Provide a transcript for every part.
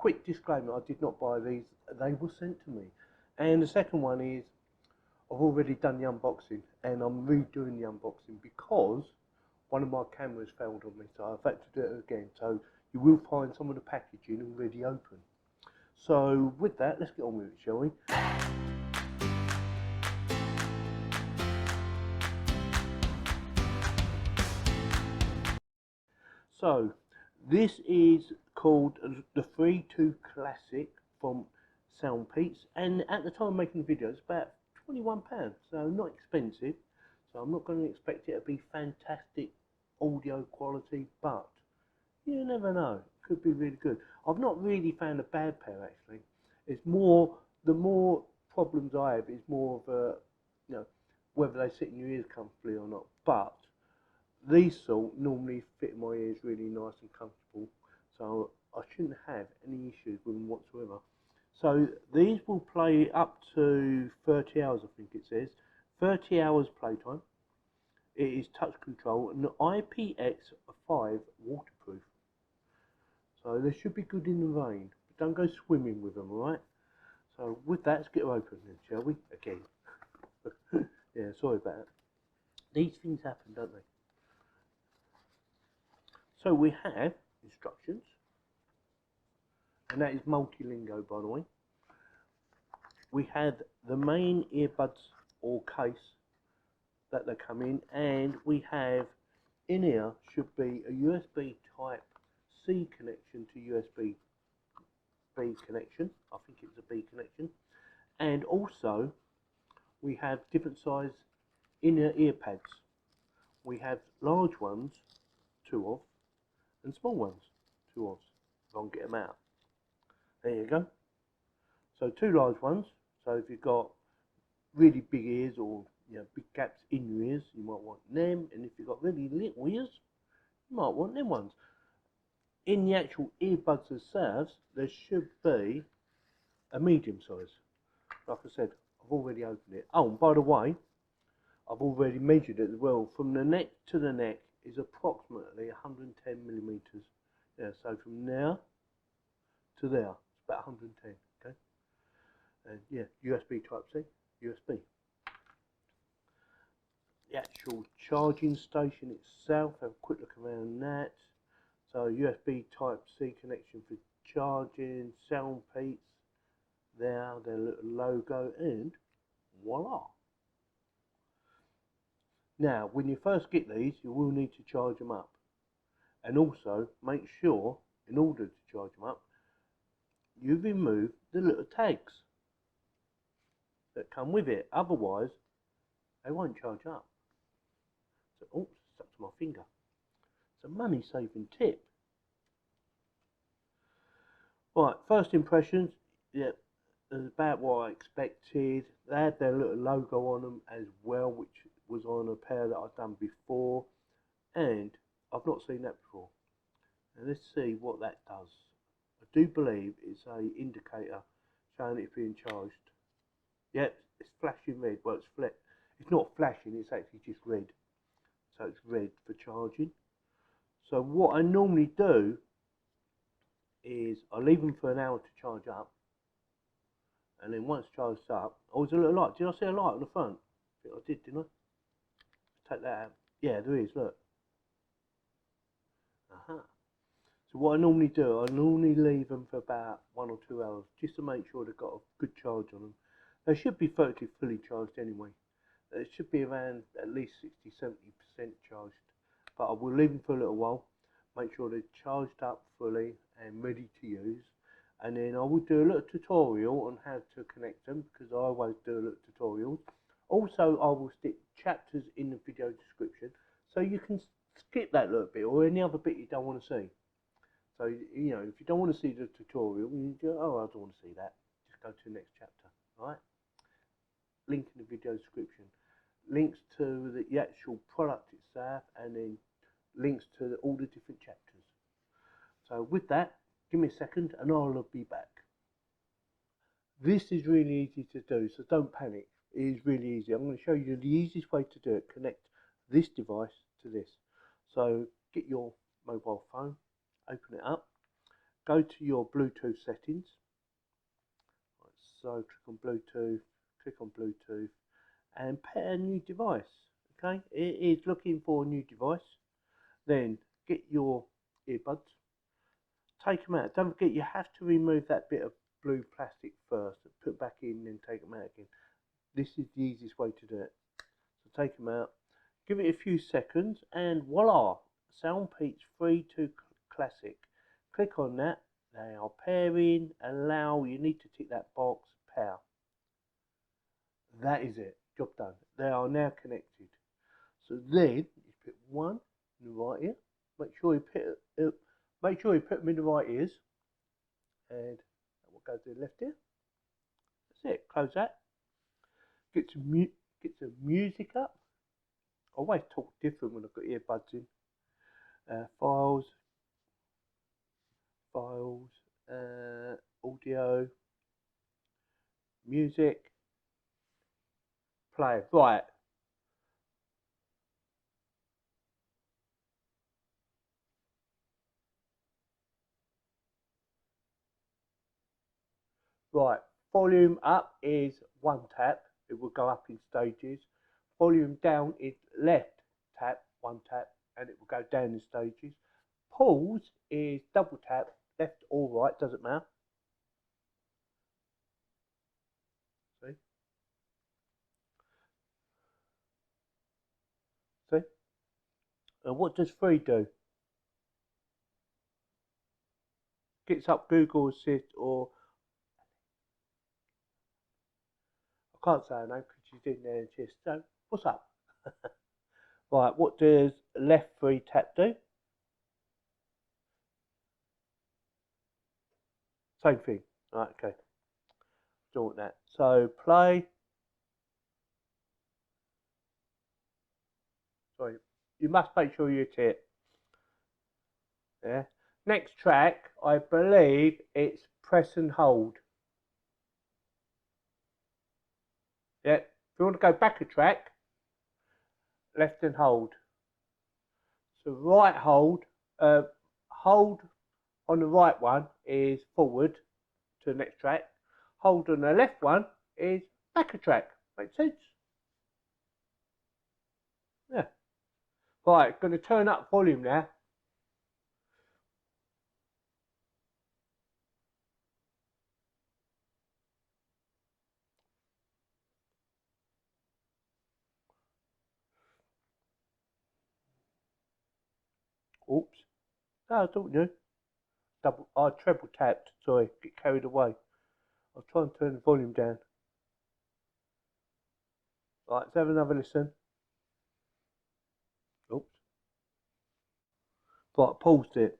quick disclaimer, I did not buy these, they were sent to me. And the second one is, I've already done the unboxing, and I'm redoing the unboxing because one of my cameras failed on me, so I've had to do it again. So you will find some of the packaging already open. So with that, let's get on with it, shall we? So this is called the Free2 Classic from SoundPEATS, and at the time of making the video it's about £21, so not expensive. So I'm not going to expect it to be fantastic audio quality, but you never know, it could be really good. I've not really found a bad pair actually. It's more, the more problems I have is more of a, you know, whether they sit in your ears comfortably or not. But these sort normally fit in my ears really nice and comfortable, so I shouldn't have any issues with them whatsoever. So these will play up to 30 hours, I think it says. 30 hours playtime. It is touch control and IPX5 waterproof. So they should be good in the rain, but don't go swimming with them, alright? So with that, let's get them open then, shall we? Again. Yeah, sorry about that. These things happen, don't they? So we have instructions, and that is multilingual, by the way. We have the main earbuds or case that they come in, and we have in here should be a USB type C connection to USB B connection. I think it's a B connection, and also we have different size inner ear pads. We have large ones, 2 of, and small ones, 2 of. If I can get them out. There you go. So 2 large ones. So if you've got really big ears or big gaps in your ears, you might want them. And if you've got really little ears, you might want them ones. In the actual earbuds themselves, there should be a medium size. Like I said, I've already opened it. Oh, and by the way, I've already measured it as well. From the neck to the neck is approximately 110 millimeters. Yeah, so from there to there, it's about 110. Okay, and yeah, USB Type C, USB. The actual charging station itself, have a quick look around that. So USB Type C connection for charging, SoundPEATS, there, their little logo, and voila. Now, when you first get these, you will need to charge them up. And also, make sure, in order to charge them up, you remove the little tags that come with it. Otherwise, they won't charge up. So, oh, stuck to my finger. It's a money-saving tip. Right, first impressions, yeah, it's about what I expected. They had their little logo on them as well, which was on a pair that I've done before, and I've not seen that before. Now let's see what that does. I do believe it's a indicator showing it's being charged. Yep, it's flashing red. Well, it's not flashing, it's actually just red. So it's red for charging. So what I normally do is I leave them for an hour to charge up, and then once charged up, oh, there's a little light. Did I see a light on the front? I think I did, didn't I? Take that out. Yeah, there is, look. So what I normally do, I normally leave them for about 1 or 2 hours, just to make sure they've got a good charge on them. They should be virtually fully charged anyway. It should be around at least 60-70% charged. But I will leave them for a little while, make sure they're charged up fully and ready to use. And then I will do a little tutorial on how to connect them, because I always do a little tutorial. Also, I will stick chapters in the video description, so you can skip that little bit or any other bit you don't want to see. So, you know, if you don't want to see the tutorial, you go, oh, I don't want to see that. Just go to the next chapter, right? Link in the video description. Links to the actual product itself, and then links to all the different chapters. So with that, give me a second and I'll be back. This is really easy to do, so don't panic. It is really easy. I'm going to show you the easiest way to do it. Connect this device to this. So get your mobile phone, open it up, go to your Bluetooth settings. So click on Bluetooth and pair a new device. Okay, it is looking for a new device. Then get your earbuds, take them out. Don't forget you have to remove that bit of blue plastic first, put it back in, then take them out again. This is the easiest way to do it. So take them out, give it a few seconds, and voila, SoundPEATS Free2 Classic. Click on that. They are pairing, allow, you need to tick that box, pair. That is it, job done. They are now connected. So then you put one in the right ear. Make sure you put them in the right ears, and we'll go to the left ear. That's it. Close that. Get some music up. I always talk different when I've got earbuds in. Files, audio, music, play. Right. Right. Volume up is one tap. It will go up in stages. Volume down is left tap, one tap, and it will go down in stages. Pause is double tap, left or right, doesn't matter. See? See? And what does 3 do? Gets up Google Assist, or I can't say her name because she's in there and she's so, what's up? Right, what does left 3 tap do? Same thing. Right, okay. Don't want that. So play. Sorry, you must make sure you hit. Yeah. Next track, I believe it's press and hold. Yeah. If you want to go back a track, left and hold. So right hold on the right one is forward to the next track. Hold on the left one is back a track. Makes sense? Yeah. Right, going to turn up volume now. Oops. No, I don't know. I treble tapped. Sorry, get carried away. I'll try and turn the volume down. Right, let's have another listen. Oops. Right, paused it.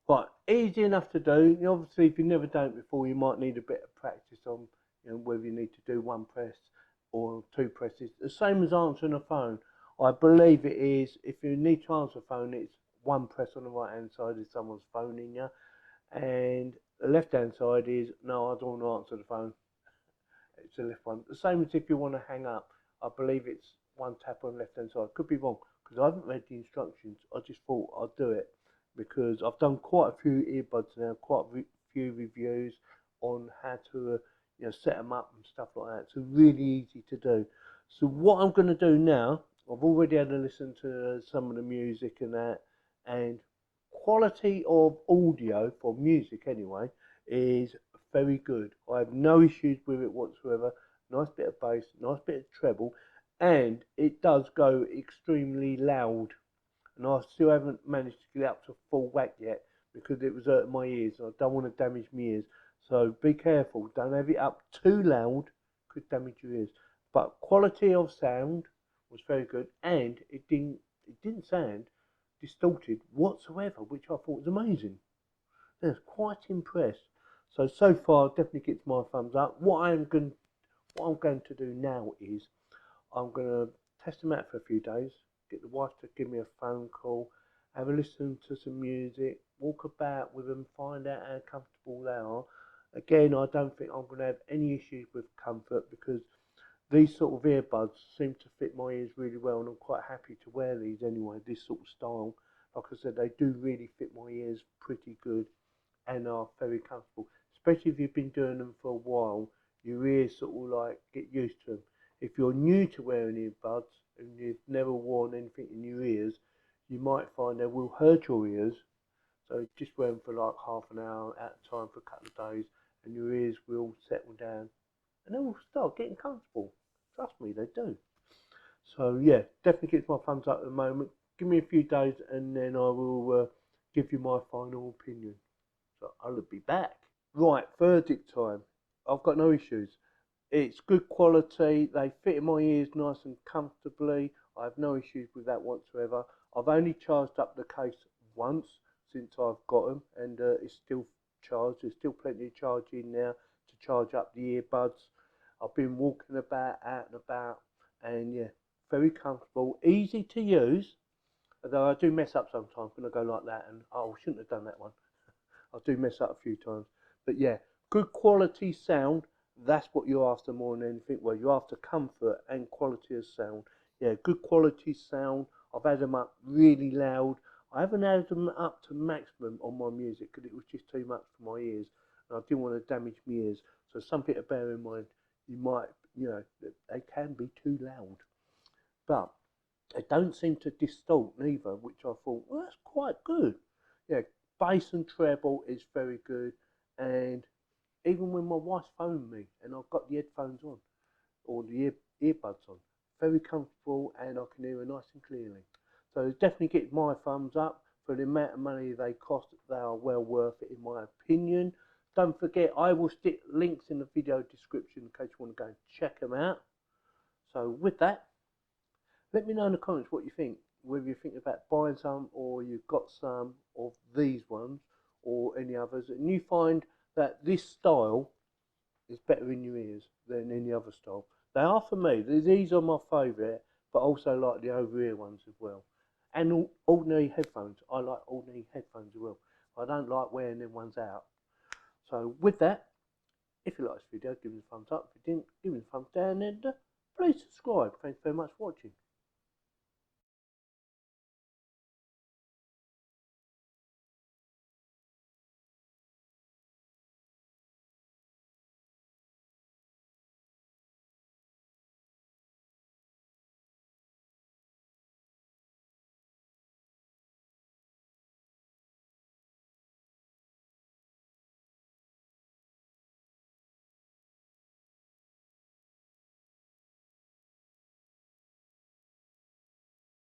Right, easy enough to do. Obviously, if you've never done it before, you might need a bit of practice on, whether you need to do one press or 2 presses. The same as answering a phone. I believe it is. If you need to answer a phone, it's 1 press on the right hand side if someone's phoning you, and the left hand side is no, I don't want to answer the phone. It's the left one. The same as if you want to hang up. I believe it's 1 tap on the left hand side. Could be wrong because I haven't read the instructions. I just thought I'd do it because I've done quite a few earbuds now, quite a few reviews on how to set them up and stuff like that. So really easy to do. So what I'm going to do now, I've already had a listen to some of the music and that, and quality of audio for music anyway is very good. I have no issues with it whatsoever. Nice bit of bass, nice bit of treble, and it does go extremely loud. And I still haven't managed to get up to full whack yet because it was hurting my ears. I don't want to damage my ears. So be careful. Don't have it up too loud. Could damage your ears. But quality of sound was very good, and it didn't sound distorted whatsoever, which I thought was amazing. I was quite impressed. So far, definitely gets my thumbs up. What I'm going to do now is I'm going to test them out for a few days. Get the wife to give me a phone call, have a listen to some music, walk about with them, find out how comfortable they are. Again, I don't think I'm going to have any issues with comfort because these sort of earbuds seem to fit my ears really well, and I'm quite happy to wear these anyway. This sort of style, like I said, they do really fit my ears pretty good. and are very comfortable, especially if you've been doing them for a while. Your ears sort of like get used to them. If you're new to wearing earbuds and you've never worn anything in your ears, you might find they will hurt your ears. So just wear them for like half an hour at a time for a couple of days, and your ears will settle down and they will start getting comfortable. Trust me, they do. So yeah, definitely gives my thumbs up at the moment. Give me a few days and then I will give you my final opinion. So I'll be back. Right, verdict time. I've got no issues. It's good quality. They fit in my ears nice and comfortably. I have no issues with that whatsoever. I've only charged up the case once since I've got them, and it's still charged. There's still plenty of charge in there to charge up the earbuds. I've been walking about, out and about, and yeah, very comfortable, easy to use. Although I do mess up sometimes when I go like that, and oh, I shouldn't have done that one. I do mess up a few times, but yeah, good quality sound. That's what you're after more than anything. Well, you're after comfort and quality of sound. Yeah, good quality sound. I've had them up really loud. I haven't had them up to maximum on my music because it was just too much for my ears, and I didn't want to damage my ears. So something to bear in mind. You might, they can be too loud, but they don't seem to distort neither, which I thought, well, that's quite good. Yeah, bass and treble is very good, and even when my wife's phoned me and I've got the headphones on or the earbuds on, very comfortable and I can hear her nice and clearly. So definitely get my thumbs up for the amount of money they cost. They are well worth it in my opinion. Don't forget, I will stick links in the video description in case you want to go and check them out. So with that, let me know in the comments what you think, whether you think about buying some or you've got some of these ones or any others, and you find that this style is better in your ears than any other style. They are for me. These are my favourite, but also like the over-ear ones as well. And ordinary headphones. I like ordinary headphones as well. I don't like wearing them ones out. So with that, if you like this video, give me a thumbs up. If you didn't, give me a thumbs down, and please subscribe. Thanks very much for watching.